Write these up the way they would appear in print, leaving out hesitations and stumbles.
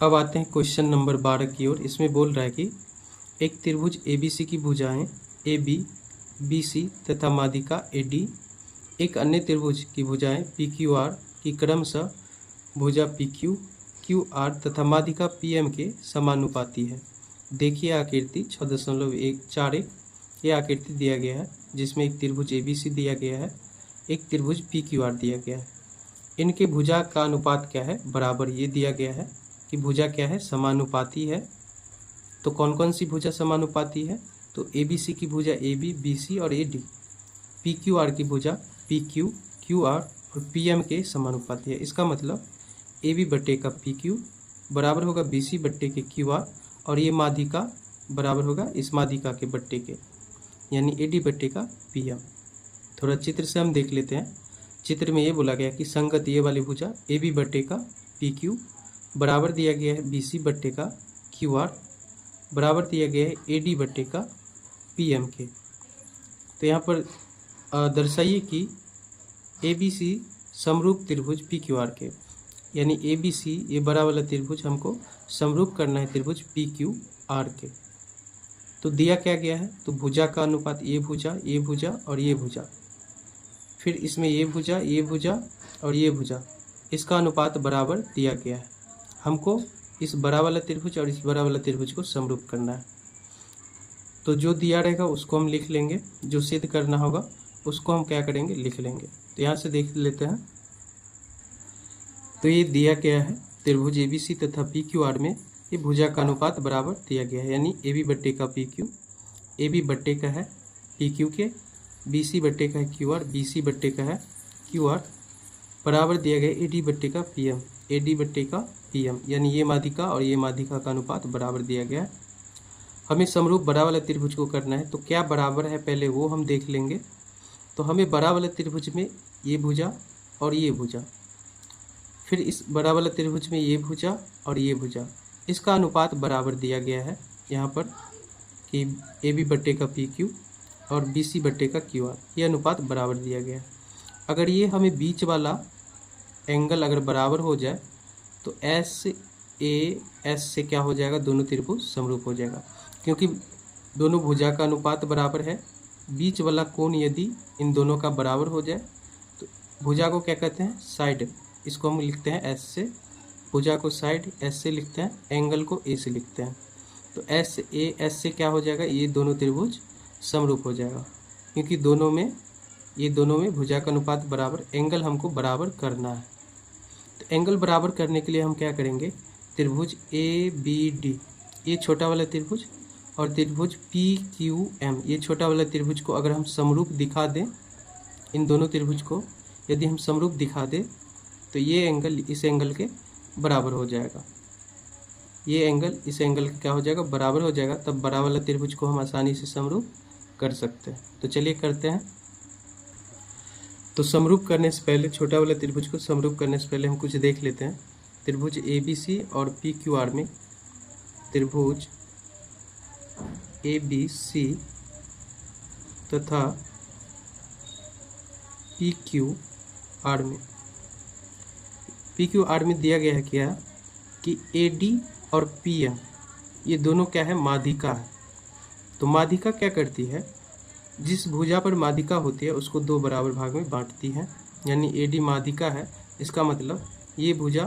अब आते हैं क्वेश्चन नंबर 12 की ओर। इसमें बोल रहा है कि एक त्रिभुज ABC की भुजाएं AB, BC तथा माध्यिका AD, एक अन्य त्रिभुज की भुजाएं PQR की क्रमशः भुजा PQ, QR तथा माध्यिका PM के समानुपाती है। देखिए आकृति 6.141 ये आकृति दिया गया है, जिसमें एक त्रिभुज ABC दिया गया है, एक त्रिभुज PQR दिया गया है। इनके भुजा का अनुपात क्या है? बराबर। ये दिया गया है कि भुजा क्या है? समानुपाती है। तो कौन कौन सी भुजा समानुपाती है? तो ABC की भुजा AB, BC और AD, PQR की भुजा PQ, QR और PM के समानुपाती है। इसका मतलब AB बट्टे का PQ बराबर होगा BC बट्टे के QR और ये माध्यिका बराबर होगा इस माध्यिका के बट्टे के, यानी AD बट्टे का PM। थोड़ा चित्र से हम देख लेते हैं। चित्र में ये बोला गया कि संगत ये वाली भुजा AB बट्टे का PQ बराबर दिया गया है BC बट्टे का QR बराबर दिया गया है AD बट्टे का PM के। तो यहाँ पर दर्शाइए कि ABC समरूप त्रिभुज PQR के, यानी ABC ये बड़ा वाला त्रिभुज हमको समरूप करना है त्रिभुज PQR के। तो दिया क्या गया है? तो भुजा का अनुपात ये भुजा और ये भुजा, फिर इसमें ये भुजा और ये भुजा, इसका अनुपात बराबर दिया गया है। हमको इस बड़ा वाला त्रिभुज और इस बड़ा वाला त्रिभुज को समरूप करना है। तो जो दिया रहेगा उसको हम लिख लेंगे, जो सिद्ध करना होगा उसको हम क्या करेंगे? लिख लेंगे। तो यहाँ से देख लेते हैं। तो ये दिया गया है त्रिभुज ABC तथा PQR में ये भुजा का अनुपात बराबर दिया गया है, यानी AB बट्टे का PQ AB बट्टे का है PQ के, BC बट्टे का है QR BC बट्टे का है QR बराबर दिया गया AD बट्टे का PM AD बट्टे का PM, यानी ये माध्यिका और ये माध्यिका का अनुपात बराबर दिया गया है। हमें समरूप बड़ा वाला त्रिभुज को करना है, तो क्या बराबर है पहले वो हम देख लेंगे। तो हमें बड़ा वाला त्रिभुज में ये भुजा और ये भुजा, फिर इस बड़ा वाला त्रिभुज में ये भुजा और ये भुजा, इसका अनुपात बराबर दिया गया है यहाँ पर कि AB बट्टे का PQ और BC बट्टे का QR, ये अनुपात बराबर दिया गया है। अगर ये हमें बीच वाला एंगल अगर बराबर हो जाए तो SAS से क्या हो जाएगा? दोनों त्रिभुज समरूप हो जाएगा, क्योंकि दोनों भुजा का अनुपात बराबर है। बीच वाला कोण यदि इन दोनों का बराबर हो जाए तो भुजा को क्या कहते हैं? साइड। इसको हम लिखते हैं S से, भुजा को साइड S से लिखते हैं, एंगल को A से लिखते हैं। तो SAS से क्या हो जाएगा? ये दोनों त्रिभुज समरूप हो जाएगा, क्योंकि दोनों में भुजा का अनुपात बराबर, एंगल हमको बराबर करना है। तो एंगल बराबर करने के लिए हम क्या करेंगे? त्रिभुज ABD ये छोटा वाला त्रिभुज और त्रिभुज PQM ये छोटा वाला त्रिभुज को अगर हम समरूप दिखा दें, इन दोनों त्रिभुज को यदि हम समरूप दिखा दें तो ये एंगल इस एंगल के बराबर हो जाएगा, ये एंगल इस एंगल का क्या हो जाएगा? बराबर हो जाएगा। तब बड़ा वाला त्रिभुज को हम आसानी से समरूप कर सकते हैं। तो चलिए करते हैं। तो समरूप करने से पहले, छोटा वाला त्रिभुज को समरूप करने से पहले हम कुछ देख लेते हैं। त्रिभुज ABC और PQR में, त्रिभुज ABC तथा PQR में दिया गया है क्या कि AD और PM ये दोनों क्या है? माध्यिका है। तो माध्यिका क्या करती है? जिस भुजा पर माध्यिका होती है उसको दो बराबर भाग में बांटती है, यानी AD माध्यिका है। इसका मतलब ये भुजा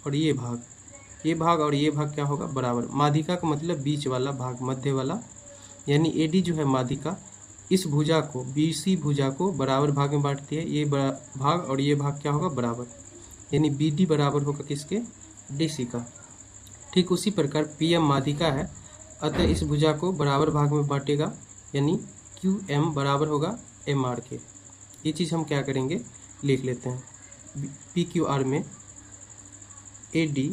और ये भाग और ये भाग क्या होगा? बराबर। माध्यिका का मतलब बीच वाला भाग, मध्य वाला, यानी AD जो है माध्यिका इस भुजा को, BC भुजा को बराबर भाग में बांटती है। ये भाग और ये भाग क्या होगा? बराबर, यानी BD बराबर होगा किसके? DC का। ठीक उसी प्रकार PM माध्यिका है, अतः इस भुजा को बराबर भाग में बांटेगा, यानी QM बराबर होगा MR के। ये चीज़ हम क्या करेंगे? लिख लेते हैं। PQR में AD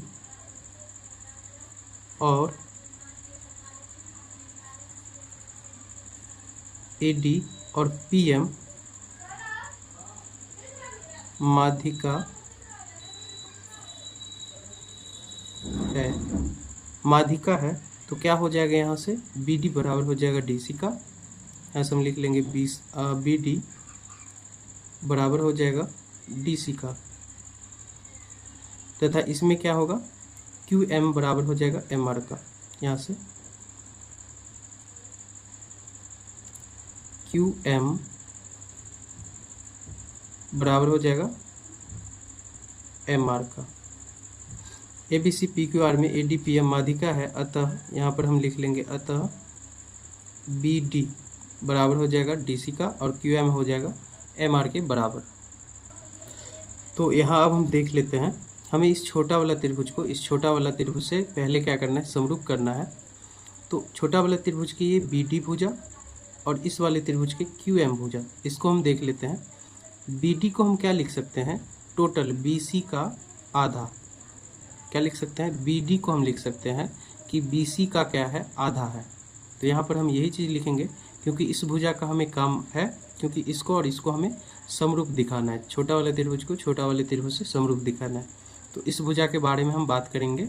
और PM माध्यिका है, तो क्या हो जाएगा? यहाँ से BD बराबर हो जाएगा DC का। यहाँ से हम लिख लेंगे BD बराबर हो जाएगा DC का, तथा इसमें क्या होगा? क्यू एम बराबर हो जाएगा एम आर का। यहाँ से क्यू एम बराबर हो जाएगा एम आर का। A B C P Q R में ए डी पी एम माध्यिका है, अतः यहाँ पर हम लिख लेंगे अतः बी डी बराबर हो जाएगा डी सी का और क्यू एम हो जाएगा एम आर के बराबर। तो यहाँ अब हम देख लेते हैं, हमें इस छोटा वाला त्रिभुज को इस छोटा वाला त्रिभुज से पहले क्या करना है, समरूप करना है। तो छोटा वाला त्रिभुज की ये बी डी भुजा और इस वाले त्रिभुज के क्यू एम भुजा, इसको हम देख लेते हैं। बी डी को हम क्या लिख सकते हैं, टोटल बी सी का आधा। क्या लिख सकते हैं, बी डी को हम लिख सकते हैं कि बी सी का क्या है, आधा है। तो यहाँ पर हम यही चीज़ लिखेंगे क्योंकि इस भुजा का हमें काम है, क्योंकि इसको और इसको हमें समरूप दिखाना है, छोटा वाले त्रिभुज को छोटा वाले त्रिभुज से समरूप दिखाना है। तो इस भुजा के बारे में हम बात करेंगे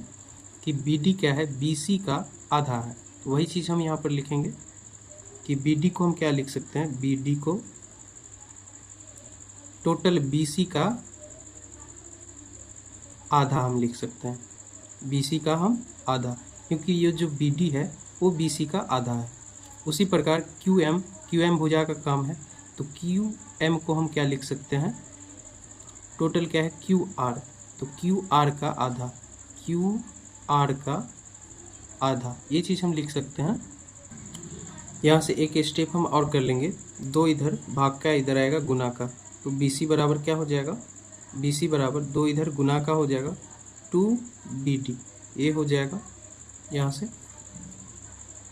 कि बी डी क्या है, बी सी का आधा है। तो वही चीज़ हम यहाँ पर लिखेंगे कि बी डी को हम क्या लिख सकते हैं, बी डी को टोटल बी सी का आधा हम लिख सकते हैं, बी सी का हम आधा, क्योंकि ये जो बी डी है वो बी सी का आधा है। उसी प्रकार क्यू एम भुजा का काम है, तो क्यू एम को हम क्या लिख सकते हैं, टोटल क्या है क्यू आर, तो क्यू आर का आधा, क्यू आर का आधा, ये चीज़ हम लिख सकते हैं। यहाँ से एक स्टेप हम और कर लेंगे, दो इधर भाग का इधर आएगा गुना का, तो बी सी बराबर क्या हो जाएगा, बी सी बराबर दो इधर गुना का हो जाएगा 2BD, ये हो जाएगा यहाँ से।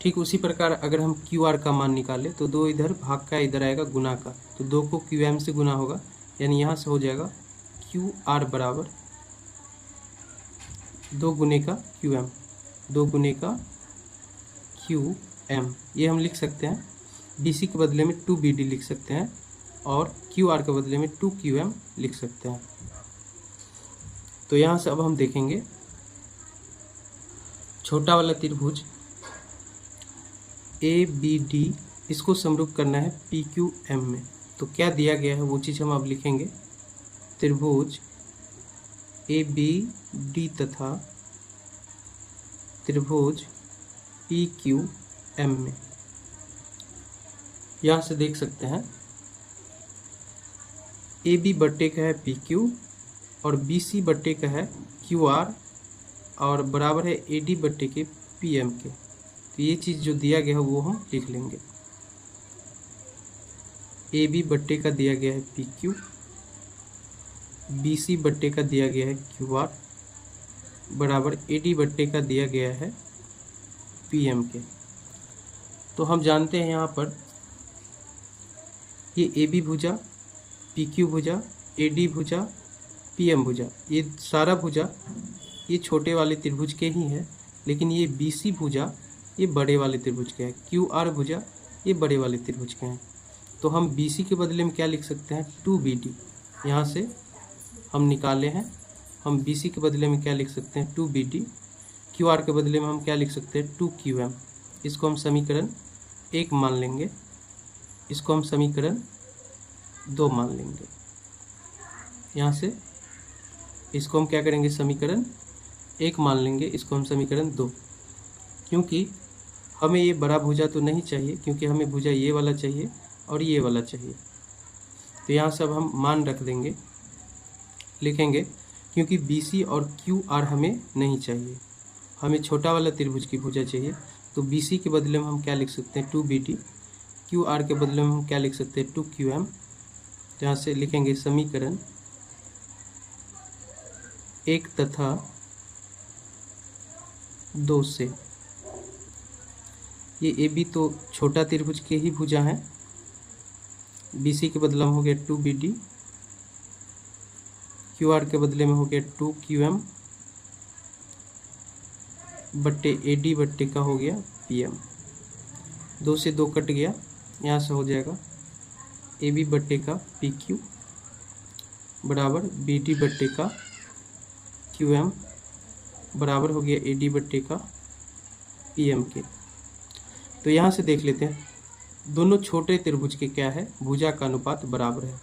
ठीक उसी प्रकार अगर हम क्यू आर का मान निकालें तो दो इधर भाग का इधर आएगा गुना का, तो दो को क्यू एम से गुना होगा, यानी यहाँ से हो जाएगा क्यू आर बराबर दो गुने का क्यू एम, दो गुने का क्यू एम, ये हम लिख सकते हैं। बी सी के बदले में 2BD लिख सकते हैं और क्यू आर के बदले में 2QM लिख सकते हैं। तो यहाँ से अब हम देखेंगे छोटा वाला त्रिभुज ए बी डी, इसको समरूप करना है PQM में। तो क्या दिया गया है वो चीज़ हम अब लिखेंगे, त्रिभुज ए बी डी तथा त्रिभुज PQM में। यहाँ से देख सकते हैं ए बी बट्टे का है PQ और BC बट्टे का है QR और बराबर है AD बट्टे के PM के। तो ये चीज़ जो दिया गया है वो हम लिख लेंगे, AB बट्टे का दिया गया है PQ, BC बट्टे का दिया गया है QR बराबर AD बट्टे का दिया गया है PM के। तो हम जानते हैं यहाँ पर ये AB भुजा, PQ भुजा, AD भुजा, PM भुजा, ये सारा भुजा ये छोटे वाले त्रिभुज के ही है, लेकिन ये BC भुजा ये बड़े वाले त्रिभुज के हैं, QR भुजा ये बड़े वाले त्रिभुज के हैं। तो हम BC के बदले में क्या लिख सकते हैं, 2BD, यहाँ से हम निकाले हैं। हम BC के बदले में क्या लिख सकते हैं, 2BD, QR के बदले में हम क्या लिख सकते हैं, 2QM। इसको हम समीकरण 1 मान लेंगे, इसको हम समीकरण 2 मान लेंगे। यहाँ से इसको हम क्या करेंगे, समीकरण 1 मान लेंगे, इसको हम समीकरण 2, क्योंकि हमें ये बड़ा भुजा तो नहीं चाहिए, क्योंकि हमें भुजा ये वाला चाहिए और ये वाला चाहिए। तो यहाँ से अब हम मान रख देंगे, लिखेंगे, क्योंकि BC और QR हमें नहीं चाहिए, हमें छोटा वाला त्रिभुज की भुजा चाहिए। तो BC के बदले में हम क्या लिख सकते हैं, 2BD, QR के बदले में हम क्या लिख सकते हैं, 2QM। तो यहाँ से लिखेंगे समीकरण 1 तथा 2 से ये AB तो छोटा त्रिभुज के ही भुजा हैं, BC के बदले में हो गया 2BD, QR के बदले में हो गया 2QM बट्टे AD बट्टे का हो गया PM। 2 से 2 कट गया, यहाँ से हो जाएगा AB बट्टे का PQ बराबर BD बट्टे का QM बराबर हो गया AD बट्टे का PM के। तो यहाँ से देख लेते हैं, दोनों छोटे त्रिभुज के क्या है, भुजा का अनुपात बराबर है।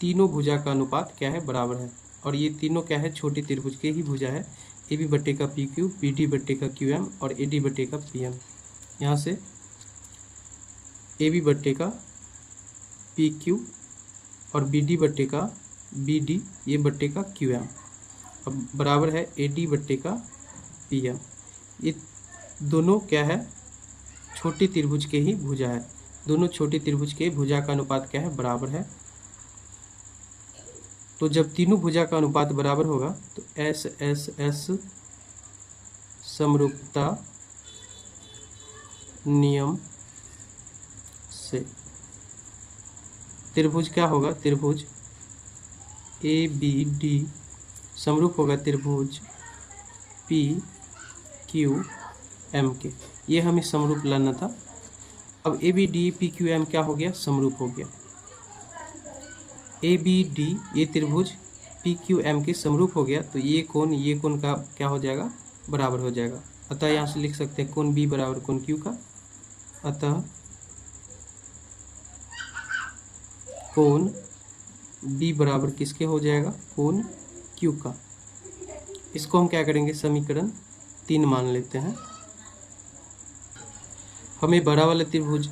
तीनों भुजा का अनुपात क्या है, बराबर है, और ये तीनों क्या है, छोटे त्रिभुज के ही भुजा है, ए बी बट्टे का पी क्यू, बी डी बट्टे का क्यू एम और ए डी बट्टे का पी एम। यहाँ से ए बी बट्टे का पी क्यू और बी डी बट्टे का बी डी ये बट्टे का क्यू एम, अब बराबर है ए डी बट्टे का पी एम। ये दोनों क्या है, छोटी त्रिभुज के ही भुजा है। दोनों छोटी त्रिभुज के भुजा का अनुपात क्या है, बराबर है। तो जब तीनों भुजा का अनुपात बराबर होगा तो एस एस एस समरूपता नियम से त्रिभुज क्या होगा, त्रिभुज ए बी डी समरूप होगा त्रिभुज पी क्यू एम के। ये हमें समरूप लाना था। अब A B D P Q M क्या हो गया, समरूप हो गया। ए बी डी ये त्रिभुज पी क्यू एम के समरूप हो गया, तो ये कोण का क्या हो जाएगा, बराबर हो जाएगा। अतः यहाँ से लिख सकते हैं कोण बी बराबर कोण क्यू का। अतः कोण बी बराबर किसके हो जाएगा, कोण क्यू का। इसको हम क्या करेंगे, समीकरण 3 मान लेते हैं। हमें बड़ा वाला त्रिभुज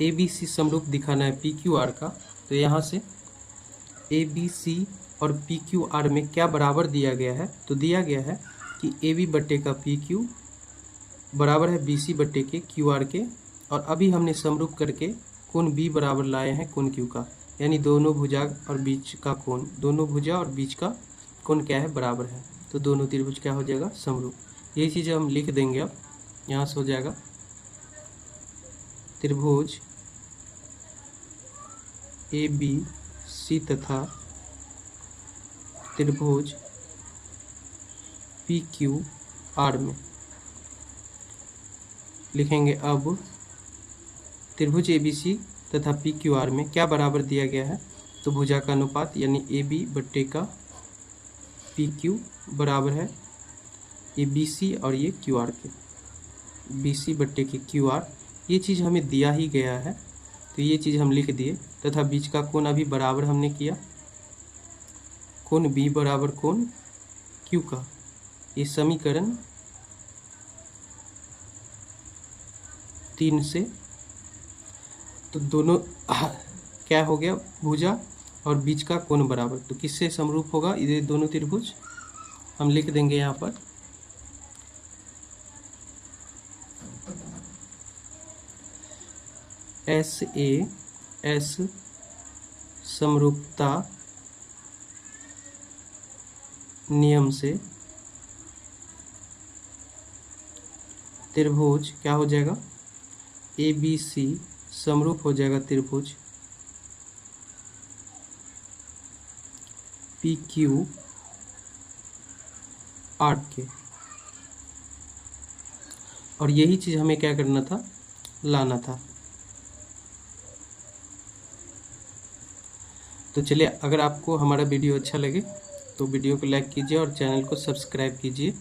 ए बी सी समरूप दिखाना है पी क्यू आर का। तो यहाँ से ए बी सी और पी क्यू आर में क्या बराबर दिया गया है, तो दिया गया है कि ए बी बट्टे का पी क्यू बराबर है बी सी बट्टे के क्यू आर के। और अभी हमने समरूप करके कोण बी बराबर लाए हैं कोण क्यू का, यानी दोनों भुजा और बीच का कोण, दोनों भुजा और बीच का कोण क्या है, बराबर है। तो दोनों त्रिभुज क्या हो जाएगा, समरूप। यही चीज़ हम लिख देंगे। अब यहाँ से हो जाएगा त्रिभुज ए बी सी तथा त्रिभुज पी क्यू आर में लिखेंगे। अब त्रिभुज ए बी सी तथा पी क्यू आर में क्या बराबर दिया गया है, तो भुजा का अनुपात यानी ए बी बट्टे का पी क्यू बराबर है ये बी सी और ये क्यू आर के, बी सी बट्टे के क्यू आर। ये चीज़ हमें दिया ही गया है, तो ये चीज़ हम लिख दिए। तथा बीच का कोण अभी बराबर हमने किया, कोण बी बराबर कोण क्यू का। ये समीकरण 3 से तो दोनों क्या हो गया, भुजा और बीच का कोण बराबर। तो किससे समरूप होगा, ये दोनों त्रिभुज हम लिख देंगे यहाँ पर। एस ए एस समरूपता नियम से त्रिभुज क्या हो जाएगा, ए बी सी समरूप हो जाएगा त्रिभुज पी क्यू आर के। और यही चीज़ हमें क्या करना था, लाना था। तो चलिए, अगर आपको हमारा वीडियो अच्छा लगे तो वीडियो को लाइक कीजिए और चैनल को सब्सक्राइब कीजिए।